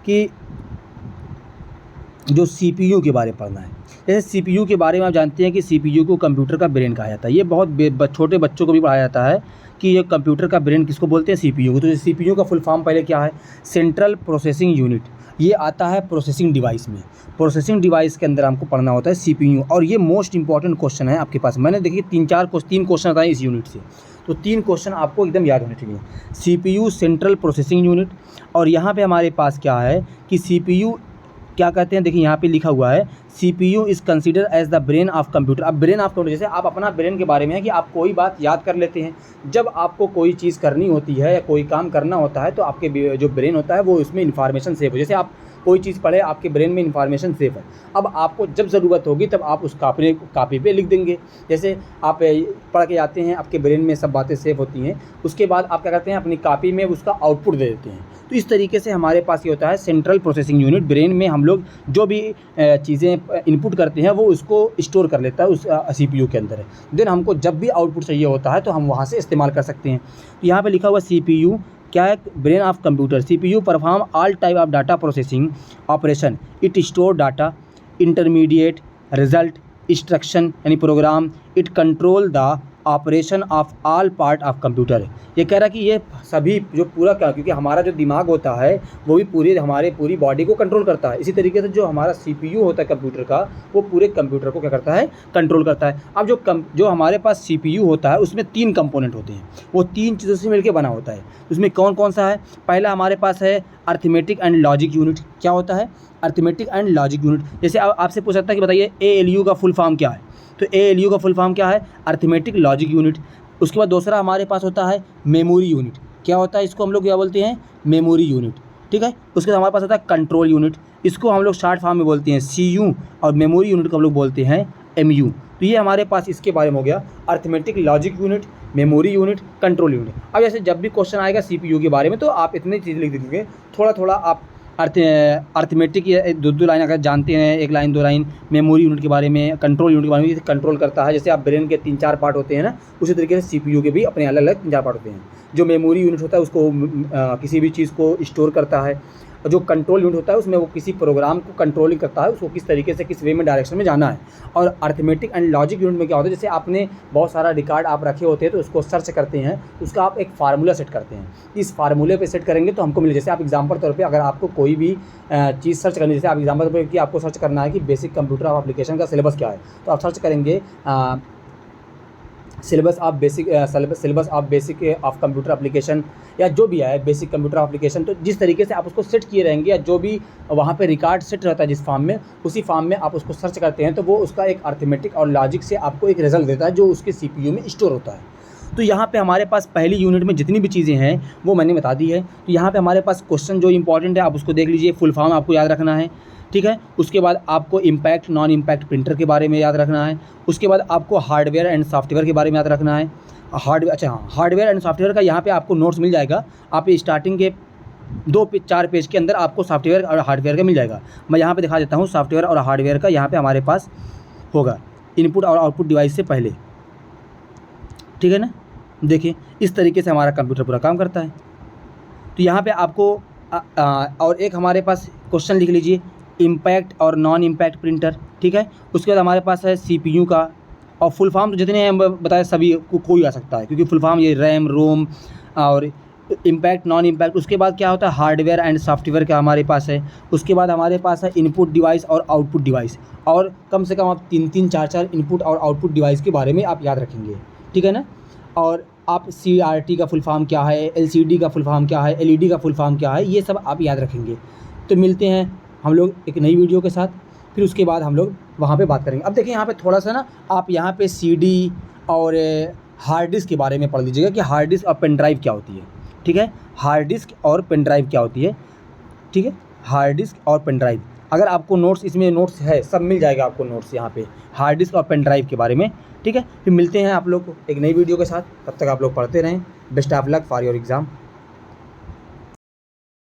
कि जो CPU के बारे में पढ़ना है। जैसे CPU के बारे में आप जानते हैं कि CPU को कंप्यूटर का ब्रेन कहा जाता है। ये बहुत छोटे बच्चों को भी पढ़ाया जाता है कि ये कंप्यूटर का ब्रेन किसको बोलते हैं, CPU को। तो CPU का फुल फॉर्म पहले क्या है, सेंट्रल प्रोसेसिंग यूनिट। ये आता है प्रोसेसिंग डिवाइस में। प्रोसेसिंग डिवाइस के अंदर हमको पढ़ना होता है CPU, और ये मोस्ट इंपॉर्टेंट क्वेश्चन है आपके पास। मैंने देखिए 3 क्वेश्चन बताए इस यूनिट से, तो 3 क्वेश्चन आपको एकदम याद होने चाहिए। CPU सेंट्रल प्रोसेसिंग यूनिट, और यहाँ पे हमारे पास क्या है कि CPU क्या कहते हैं, देखिए यहाँ पे लिखा हुआ है CPU is consider as the brain of computer. अब ब्रेन ऑफ कंप्यूटर, जैसे आप अपना ब्रेन के बारे में है कि आप कोई बात याद कर लेते हैं। जब आपको कोई चीज़ करनी होती है या कोई काम करना होता है तो आपके जो ब्रेन होता है वो इसमें इन्फॉर्मेशन सेव हो। जैसे आप कोई चीज़ पढ़े, आपके ब्रेन में इन्फॉर्मेशन सेव है। अब आपको जब ज़रूरत होगी तब आप उस कापी पे लिख देंगे। जैसे आप पढ़ के आते हैं, आपके ब्रेन में सब बातें सेव होती हैं, उसके बाद आप क्या करते हैं, अपनी कापी में उसका आउटपुट दे देते हैं। तो इस तरीके से हमारे पास ये होता है सेंट्रल प्रोसेसिंग यूनिट। ब्रेन में हम लोग जो भी चीज़ें इनपुट करते हैं वो उसको स्टोर कर लेता है उस CPU के अंदर। देन हमको जब भी आउटपुट चाहिए होता है तो हम वहाँ से इस्तेमाल कर सकते हैं। तो यहाँ पे लिखा हुआ CPU क्या है, brain of computer. CPU perform all type of data processing operation. It store data, intermediate, result, instruction यानी program. It control the operation of all part of computer. ये कह रहा है कि ये सभी जो पूरा क्या, क्योंकि हमारा जो दिमाग होता है वो भी पूरी बॉडी को कंट्रोल करता है। इसी तरीके से जो हमारा CPU होता है कंप्यूटर का, वो पूरे कंप्यूटर को क्या करता है, कंट्रोल करता है। अब जो हमारे पास CPU होता है उसमें 3 कंपोनेंट होते हैं, वो 3 चीज़ों से मिलकर बना होता है। उसमें कौन कौन सा है, पहला हमारे पास है अर्थमेटिक एंड लॉजिक यूनिट। क्या होता है, अर्थमेटिक एंड लॉजिक यूनिट। जैसे आपसे पूछ सकता है कि बताइए ALU का फुल फॉर्म क्या है, तो ALU का फुल फॉर्म क्या है, अर्थमेटिक लॉजिक यूनिट। उसके बाद दूसरा हमारे पास होता है मेमोरी यूनिट। क्या होता है, इसको हम लोग क्या बोलते हैं, मेमोरी यूनिट, ठीक है। उसके बाद हमारे पास होता है कंट्रोल यूनिट, इसको हम लोग शॉर्ट फॉर्म में बोलते हैं CU, और मेमोरी यूनिट को हम लोग बोलते हैं MU। तो ये हमारे पास इसके बारे में हो गया, arithmetic logic unit, memory unit, control unit. अब जैसे जब भी क्वेश्चन आएगा CPU के बारे में तो आप इतनी चीज़ लिख दीजिए, थोड़ा थोड़ा आप अर्थमेटिक 2 लाइन अगर जानते हैं, 1 लाइन 2 लाइन मेमोरी यूनिट के बारे में, कंट्रोल यूनिट के बारे में, जैसे कंट्रोल करता है, जैसे आप ब्रेन के 3-4 पार्ट होते हैं ना, उसी तरीके से CPU के भी अपने अलग अलग 3-4 पार्ट होते हैं। जो मेमोरी यूनिट होता है उसको किसी भी चीज़ को स्टोर करता है, और जो कंट्रोल यूनिट होता है उसमें वो किसी प्रोग्राम को कंट्रोलिंग करता है, उसको किस तरीके से किस वे में डायरेक्शन में जाना है। और अरिथमेटिक एंड लॉजिक यूनिट में क्या होता है, जैसे आपने बहुत सारा रिकॉर्ड आप रखे होते हैं तो उसको सर्च करते हैं, उसका आप एक फार्मूला सेट करते हैं, इस फार्मूले पे सेट करेंगे तो हमको मिले। जैसे आप एग्जांपल तौर पे अगर आपको कोई भी चीज़ सर्च करनी है, जैसे आप एग्जांपल तौर पे कि आपको सर्च करना है कि बेसिक कंप्यूटर ऑफ एप्लीकेशन का सिलेबस क्या है, तो आप सर्च करेंगे syllabus of basic of computer application, या जो भी है बेसिक कंप्यूटर एप्लीकेशन। तो जिस तरीके से आप उसको सेट किए रहेंगे, या जो भी वहाँ पे रिकॉर्ड सेट रहता है जिस फॉर्म में, उसी फॉर्म में आप उसको सर्च करते हैं तो वो उसका एक अरिथमेटिक और लॉजिक से आपको एक रिजल्ट देता है जो उसके CPU में स्टोर होता है। तो यहाँ पे हमारे पास पहली यूनिट में जितनी भी चीज़ें हैं वो मैंने बता दी है। तो यहाँ पे हमारे पास क्वेश्चन जो इंपॉर्टेंट है आप उसको देख लीजिए, फुल फॉर्म आपको याद रखना है, ठीक है। उसके बाद आपको इम्पैक्ट नॉन इम्पैक्ट प्रिंटर के बारे में याद रखना है। उसके बाद आपको हार्डवेयर एंड सॉफ्टवेयर के बारे में याद रखना है। हार्डवेयर एंड सॉफ्टवेयर का यहाँ पे आपको नोट्स मिल जाएगा। आप स्टार्टिंग के 4 पेज के अंदर आपको सॉफ्टवेयर और हार्डवेयर का मिल जाएगा। मैं यहाँ पे दिखा देता हूँ सॉफ्टवेयर और हार्डवेयर का। यहाँ पे हमारे पास होगा इनपुट और आउटपुट डिवाइस से पहले, ठीक है ना। देखिए इस तरीके से हमारा कंप्यूटर पूरा काम करता है। तो यहाँ पे आपको और एक हमारे पास क्वेश्चन लिख लीजिए, इम्पैक्ट और नॉन इम्पैक्ट प्रिंटर, ठीक है। उसके बाद हमारे पास है CPU का, और फुल फॉर्म तो जितने हैं बताए सभी को कोई आ सकता है, क्योंकि फुल फॉर्म ये रैम रोम और इम्पैक्ट नॉन इम्पैक्ट। उसके बाद क्या होता है हार्डवेयर एंड सॉफ्टवेयर का हमारे पास है। उसके बाद हमारे पास है इनपुट डिवाइस और आउटपुट डिवाइस, और कम से कम आप 3-3 4-4 इनपुट और आउटपुट डिवाइस के बारे में आप याद रखेंगे, ठीक है ना। और आप CRT का फुल फॉर्म क्या है, LCD का फुल फॉर्म क्या है, LED का फुल फॉर्म क्या है, ये सब आप याद रखेंगे। तो मिलते हैं हम लोग एक नई वीडियो के साथ, फिर उसके बाद हम लोग वहाँ पे बात करेंगे। अब देखिए यहाँ पे थोड़ा सा ना आप यहाँ पे CD और हार्ड डिस्क के बारे में पढ़ लीजिएगा कि हार्ड डिस्क और पेन ड्राइव क्या होती है, ठीक है। हार्ड डिस्क और पेन ड्राइव क्या होती है, ठीक है। हार्ड डिस्क और पेन ड्राइव, अगर आपको नोट्स इसमें नोट्स है सब मिल जाएगा आपको नोट्स यहाँ पे हार्ड डिस्क और पेन ड्राइव के बारे में, ठीक है। फिर मिलते हैं आप लोग को एक नई वीडियो के साथ, तब तक आप लोग पढ़ते रहें। Best of luck for your exam.